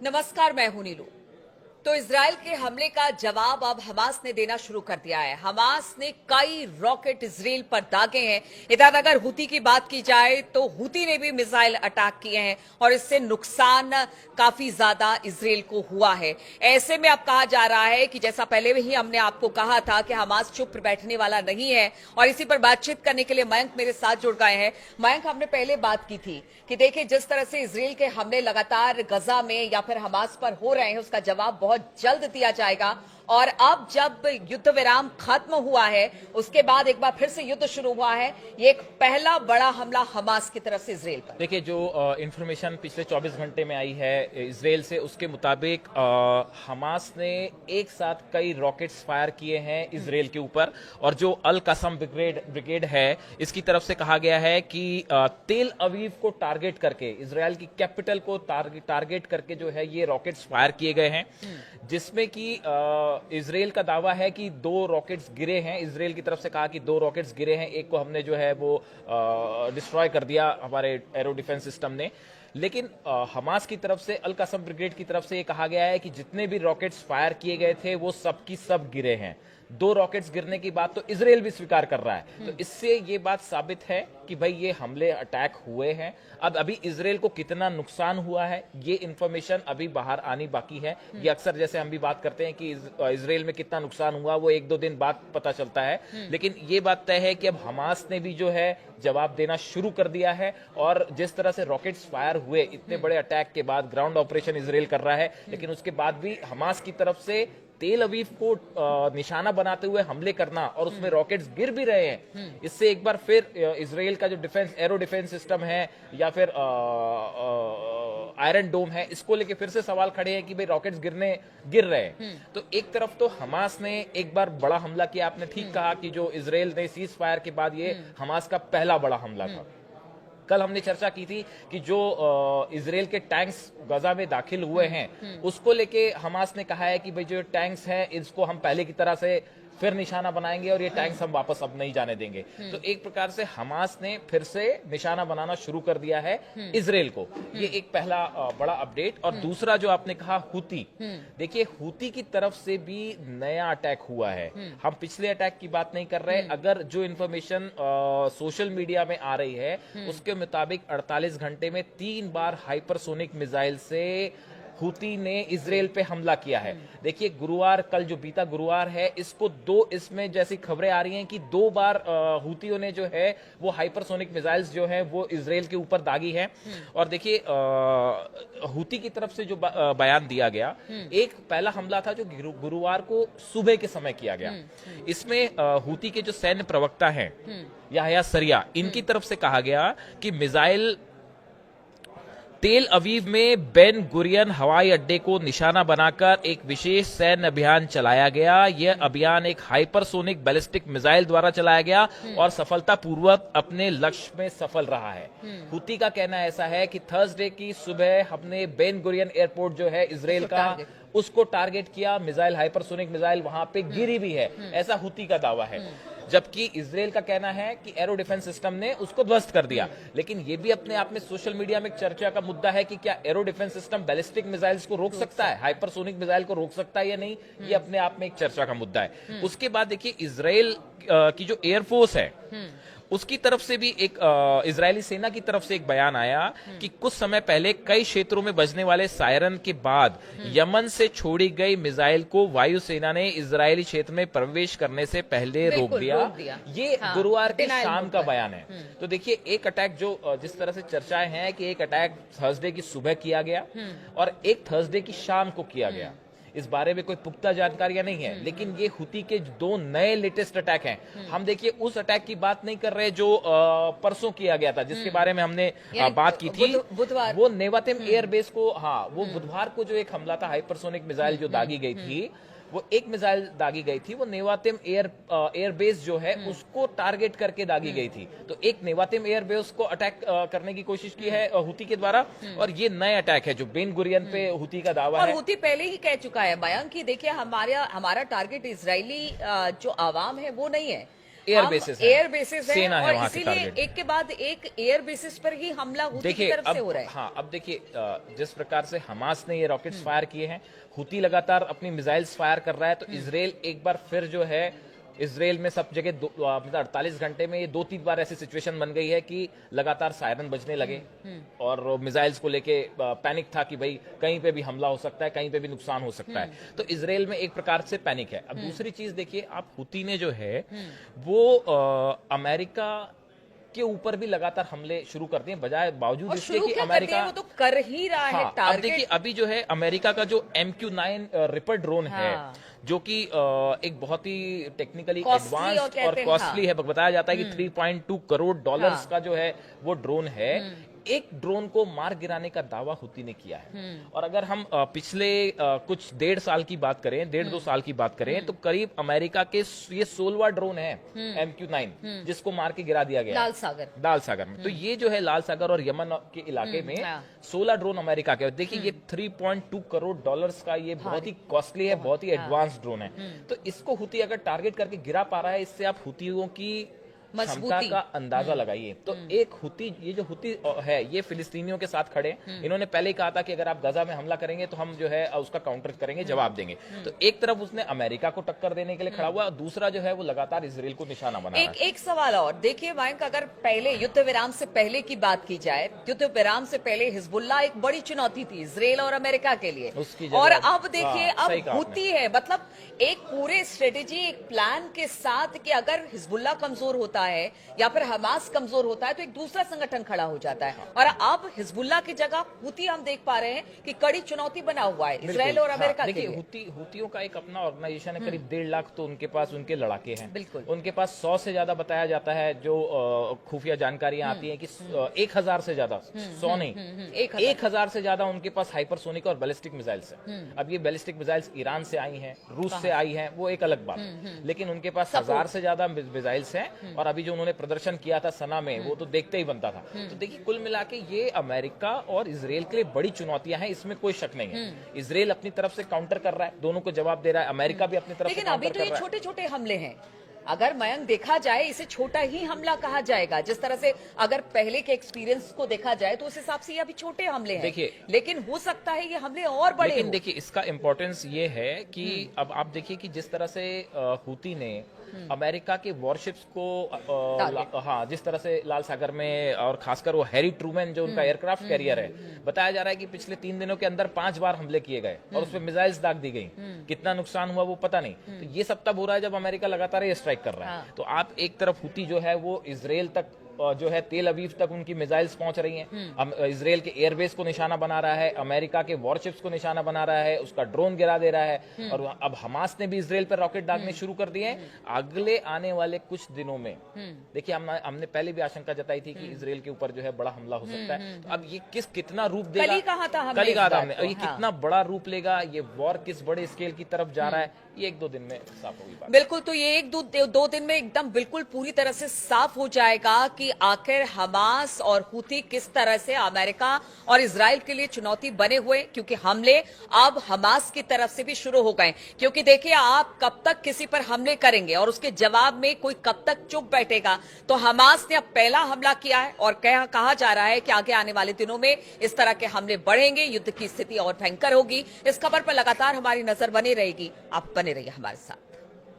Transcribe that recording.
नमस्कार, मैं हूं नीलू। तो इजराइल के हमले का जवाब अब हमास ने देना शुरू कर दिया है। हमास ने कई रॉकेट इजराइल पर दागे हैं। इधर अगर हुती की बात की जाए तो हुती ने भी मिसाइल अटैक किए हैं और इससे नुकसान काफी ज्यादा इजराइल को हुआ है। ऐसे में अब कहा जा रहा है कि जैसा पहले ही हमने आपको कहा था कि हमास चुप बैठने वाला नहीं है और इसी पर बातचीत करने के लिए मयंक मेरे साथ जुड़ गए हैं। मयंक, हमने पहले बात की थी कि देखिए जिस तरह से इजराइल के हमले लगातार गजा में या फिर हमास पर हो रहे हैं, उसका जवाब बहुत जल्द दिया जाएगा। और अब जब युद्ध विराम खत्म हुआ है, उसके बाद एक बार फिर से युद्ध शुरू हुआ है। ये एक पहला बड़ा हमला हमास की तरफ से इजराइल पर। देखिए, जो इंफॉर्मेशन पिछले 24 घंटे में आई है इजराइल से, उसके मुताबिक हमास ने एक साथ कई रॉकेट्स फायर किए हैं इजराइल के ऊपर। और जो अल कसम ब्रिगेड है, इसकी तरफ से कहा गया है कि तेल अवीव को टारगेट करके, इजराइल की कैपिटल को टारगेट करके जो है ये रॉकेट्स फायर किए गए हैं, जिसमें कि इजराइल का दावा है कि 2 रॉकेट्स गिरे हैं। इजराइल की तरफ से कहा कि 2 रॉकेट्स गिरे हैं, एक को हमने जो है वो डिस्ट्रॉय कर दिया हमारे एरो डिफेंस सिस्टम ने। लेकिन हमास की तरफ से, अल कसम ब्रिगेड की तरफ से ये कहा गया है कि जितने भी रॉकेट्स फायर किए गए थे वो सब की सब गिरे हैं। 2 रॉकेट्स गिरने की बात तो इजराइल भी स्वीकार कर रहा है। तो इससे ये बात साबित है कि भाई ये हमले अटैक हुए हैं। अब अभी इजराइल को कितना नुकसान हुआ है ये इंफॉर्मेशन अभी बाहर आनी बाकी है। ये अक्सर जैसे हम भी बात करते हैं कि इजराइल में कितना नुकसान हुआ, वो 1-2 दिन बाद पता चलता है। लेकिन ये बात तय है कि अब हमास ने भी जो है जवाब देना शुरू कर दिया है। और जिस तरह से रॉकेट्स फायर हुए इतने बड़े अटैक के बाद, ग्राउंड ऑपरेशन इजराइल कर रहा है, लेकिन उसके बाद भी हमास की तरफ से तेल अवीव को निशाना बनाते हुए हमले करना और उसमें रॉकेट्स गिर भी रहे हैं, इससे एक बार फिर इजराइल का जो डिफेंस, एरो डिफेंस सिस्टम है या फिर आयरन डोम है, इसको लेके फिर से सवाल खड़े हैं कि भाई रॉकेट्स गिर रहे हैं। तो एक तरफ तो हमास ने एक बार बड़ा हमला किया, आपने ठीक कहा कि जो इजराइल ने सीज फायर के बाद ये हमास का पहला बड़ा हमला था। कल हमने चर्चा की थी कि जो इजराइल के टैंक्स गजा में दाखिल हुए हैं, उसको लेके हमास ने कहा है कि भाई जो टैंक्स हैं इसको हम पहले की तरह से फिर निशाना बनाएंगे और ये टैंक्स हम वापस अब नहीं जाने देंगे। तो एक प्रकार से हमास ने फिर से निशाना बनाना शुरू कर दिया है इजराइल को। ये एक पहला बड़ा अपडेट। और दूसरा जो आपने कहा हुती, देखिए हुती की तरफ से भी नया अटैक हुआ है। हम पिछले अटैक की बात नहीं कर रहे। अगर जो इंफॉर्मेशन सोशल मीडिया में आ रही है उसके मुताबिक 48 घंटे में 3 बार हाइपरसोनिक मिसाइल से हुती ने इजराइल पे हमला किया है। देखिए गुरुवार, कल जो बीता गुरुवार है, इसमें जैसी खबरें आ रही हैं कि 2 बार हुतियों ने जो है वो हाइपरसोनिक मिसाइल्स जो है वो इजराइल के ऊपर दागी है। और देखिए हुती की तरफ से जो बयान दिया गया, एक पहला हमला था जो गुरुवार को सुबह के समय किया गया। इसमें हुती के जो सैन्य प्रवक्ता हैं याह्या सरिया, इनकी तरफ से कहा गया कि मिसाइल तेल अवीव में बेन गुरियन हवाई अड्डे को निशाना बनाकर एक विशेष सैन्य अभियान चलाया गया। यह अभियान एक हाइपरसोनिक बैलिस्टिक मिसाइल द्वारा चलाया गया और सफलतापूर्वक अपने लक्ष्य में सफल रहा है। हुती का कहना ऐसा है कि थर्सडे की सुबह हमने बेन गुरियन एयरपोर्ट जो है इजराइल का, उसको टारगेट किया। मिसाइल, हाइपरसोनिक मिसाइल वहां पे गिरी भी है, ऐसा हुती का दावा है। जबकि इजराइल का कहना है कि एरो डिफेंस सिस्टम ने उसको ध्वस्त कर दिया। लेकिन यह भी अपने आप में सोशल मीडिया में एक चर्चा का मुद्दा है कि क्या arrow defence system ballistic missiles को रोक सकता है, हाइपरसोनिक मिसाइल को रोक सकता है या नहीं, ये अपने आप में एक चर्चा का मुद्दा है। उसके बाद देखिए इजराइल की जो एयरफोर्स है उसकी तरफ से भी एक इजरायली सेना की तरफ से एक बयान आया कि कुछ समय पहले कई क्षेत्रों में बजने वाले सायरन के बाद यमन से छोड़ी गई मिसाइल को वायुसेना ने इजरायली क्षेत्र में प्रवेश करने से पहले रोक दिया। ये गुरुवार की शाम का बयान है। तो देखिए एक अटैक जो जिस तरह से चर्चाएं हैं कि एक अटैक थर्सडे की सुबह किया गया और एक थर्सडे की शाम को किया गया, इस बारे में कोई पुख्ता जानकारियां नहीं है। लेकिन ये हुती के 2 नए लेटेस्ट अटैक हैं। हम देखिए उस अटैक की बात नहीं कर रहे जो परसों किया गया था, जिसके बारे में हमने बात की थी, बुधवार, वो नेवातिम एयरबेस को, वो बुधवार को जो एक हमला था, हाइपरसोनिक मिसाइल जो दागी गई थी, वो एक मिसाइल दागी गई थी, वो नेवातिम एयरबेस जो है उसको टारगेट करके दागी गई थी। तो एक नेवातिम एयरबेस को अटैक करने की कोशिश की है हुती के द्वारा। और ये नए अटैक है जो बेन गुरियन पे हुती का दावा है। और हुती पहले ही कह चुका है मयंक कि देखिए हमारा टारगेट इजरायली जो आवाम है वो नहीं है, एयर बेसिस है, एयर बेसिस है सेना है और वहाँ के इसीलिए टारगेट। एक के बाद एक एयर बेसिस पर ही हमला हुती की देखिए तरफ से हो अब रहा है। हाँ, अब देखिए जिस प्रकार से हमास ने ये रॉकेट्स फायर किए हैं, हुती लगातार अपनी मिसाइल्स फायर कर रहा है, तो इसराइल एक बार फिर जो है, इसराइल में सब जगह मतलब 48 घंटे में ये 2-3 बार ऐसी सिचुएशन बन गई है कि लगातार सायरन बजने लगे और मिसाइल्स को लेके पैनिक था कि भाई कहीं पे भी हमला हो सकता है, कहीं पे भी नुकसान हो सकता है। तो इसराइल में एक प्रकार से पैनिक है। अब दूसरी चीज देखिए, आप हुती ने जो है वो अमेरिका के ऊपर भी लगातार हमले शुरू कर दिए, बजाय बावजूद और इसके शुरू कि क्या करते हैं, अमेरिका वो तो कर ही रहा है हाँ, अब टारगेट। देखिए अभी जो है अमेरिका का जो MQ-9 रिपर ड्रोन है, हाँ। जो कि एक बहुत ही टेक्निकली Costly और एडवांस्ड और कहते हैं, कॉस्टली है। बताया जाता है कि 3.2 करोड़ डॉलर्स हाँ। का जो है वो ड्रोन है। एक ड्रोन को मार गिराने का दावा हुती ने किया है। और अगर हम पिछले कुछ 1.5 साल की बात करें, 1.5-2 साल की बात करें, तो करीब अमेरिका के ये 16वां ड्रोन है MQ-9 जिसको मार के गिरा दिया गया लाल सागर। दाल सागर में। तो ये जो है लाल सागर और यमन के इलाके में हाँ। 16 ड्रोन अमेरिका के। देखिए ये 3.2 करोड़ डॉलर्स का ये बहुत ही कॉस्टली है, बहुत ही एडवांस ड्रोन है। तो इसको हुती अगर टारगेट करके गिरा पा रहा है, इससे आप हुतियों की क्षमता मजबूती का अंदाजा लगाइए। तो एक हुती, ये जो हुती है, ये फिलिस्तीनियों के साथ खड़े हैं। इन्होंने पहले ही कहा था कि अगर आप गजा में हमला करेंगे तो हम जो है उसका काउंटर करेंगे, जवाब देंगे। तो एक तरफ उसने अमेरिका को टक्कर देने के लिए खड़ा हुआ, और दूसरा जो है वो लगातार इसराइल को निशाना बना रहा है। एक सवाल और देखिए मयंक, अगर पहले युद्ध विराम से पहले की बात की जाए, युद्ध विराम से पहले हिजबुल्लाह एक बड़ी चुनौती थी इसराइल और अमेरिका के लिए, उसकी जगह- और अब देखिए हाँ, सही अब कहा हुती है। मतलब एक पूरे स्ट्रेटेजी, एक प्लान के साथ कि अगर हिजबुल्लाह कमजोर होता है या फिर हमास कमजोर होता है तो एक दूसरा संगठन खड़ा हो जाता है, और अब हिजबुल्लाह की जगह हुती हम देख पा रहे हैं कि कड़ी चुनौती बना हुआ है इसराइल और अमेरिका के देखिए लिए। हुतियों का एक अपना ऑर्गेनाइजेशन है, करीब 1.5 लाख तो उनके पास उनके लड़ाके हैं। बिल्कुल। उनके पास 100 से ज्यादा बताया जाता है जो खुफिया जानकारियां आती हैं कि 1000 से ज्यादा, 100 नहीं, 1000 से ज्यादा उनके पास हाइपरसोनिक और बैलिस्टिक मिसाइल्स है। अब ये बैलिस्टिक मिसाइल्स ईरान से आई हैं, रूस से आई हैं, वो एक अलग बात है, लेकिन उनके पास 1000 से ज्यादा मिसाइल्स हैं। और अभी जो उन्होंने प्रदर्शन किया था सना में, वो तो देखते ही बनता था। तो देखिए कुल मिला के ये अमेरिका और इसराइल के लिए बड़ी चुनौतियां हैं, इसमें कोई शक नहीं है। इसराइल अपनी तरफ से काउंटर कर रहा है, दोनों को जवाब दे रहा है, अमेरिका भी अपनी तरफ से लेकिन अभी काउंटर तो कर ये रहा है। छोटे छोटे हमले हैं। अगर मयंक देखा जाए, इसे छोटा ही हमला कहा जाएगा। जिस तरह से अगर पहले के एक्सपीरियंस को देखा जाए तो उस हिसाब से ये अभी छोटे हमले हैं। देखिए, लेकिन हो सकता है ये हमले और बड़े लेकिन हों। देखिए इसका इंपॉर्टेंस ये है कि अब आप देखिए कि जिस तरह से हुती ने अमेरिका के वॉरशिप्स को हाँ, जिस तरह से लाल सागर में, और खासकर वो हैरी ट्रूमैन जो उनका एयरक्राफ्ट कैरियर है, बताया जा रहा है कि पिछले 3 दिनों के अंदर 5 बार हमले किए गए और उसमें मिसाइल्स दाग दी गई। कितना नुकसान हुआ वो पता नहीं। तो ये सब तब हो रहा है जब अमेरिका लगातार ये स्ट्राइक कर रहा है। हाँ। तो आप एक तरफ हुती जो है वो इसराइल तक जो है तेल अवीव तक उनकी मिसाइल्स पहुंच रही हैं। इसराइल के एयरबेस को निशाना बना रहा है, अमेरिका के वॉरशिप्स को निशाना बना रहा है, उसका ड्रोन गिरा दे रहा है। और अब हमास ने भी इसराइल पर रॉकेट दागने शुरू कर दिए हैं। अगले आने वाले कुछ दिनों में देखिए, हमने पहले भी आशंका जताई थी कि इसराइल के ऊपर जो है बड़ा हमला हो सकता है। तो अब ये कितना रूप देगा, कल ही कहा था हमने, कल ही कहा था इस हमने, बात को, ये हाँ। कितना बड़ा रूप लेगा, ये वॉर किस बड़े स्केल की तरफ जा रहा है, ये 1-2 दिन में साफ होगी बात। बिल्कुल, तो ये 1-2 दिन में एकदम बिल्कुल पूरी तरह से साफ हो जाएगा कि आखिर हमास और हुती किस तरह से अमेरिका और इजराइल के लिए चुनौती बने हुए, क्योंकि हमले अब हमास की तरफ से भी शुरू हो गए। क्योंकि देखिए, आप कब तक किसी पर हमले करेंगे और उसके जवाब में कोई कब तक चुप बैठेगा। तो हमास ने अब पहला हमला किया है और कहा जा रहा है कि आगे आने वाले दिनों में इस तरह के हमले बढ़ेंगे, युद्ध की स्थिति और भयंकर होगी। इस खबर पर लगातार हमारी नजर बनी रहेगी। आप बने रहिए हमारे साथ।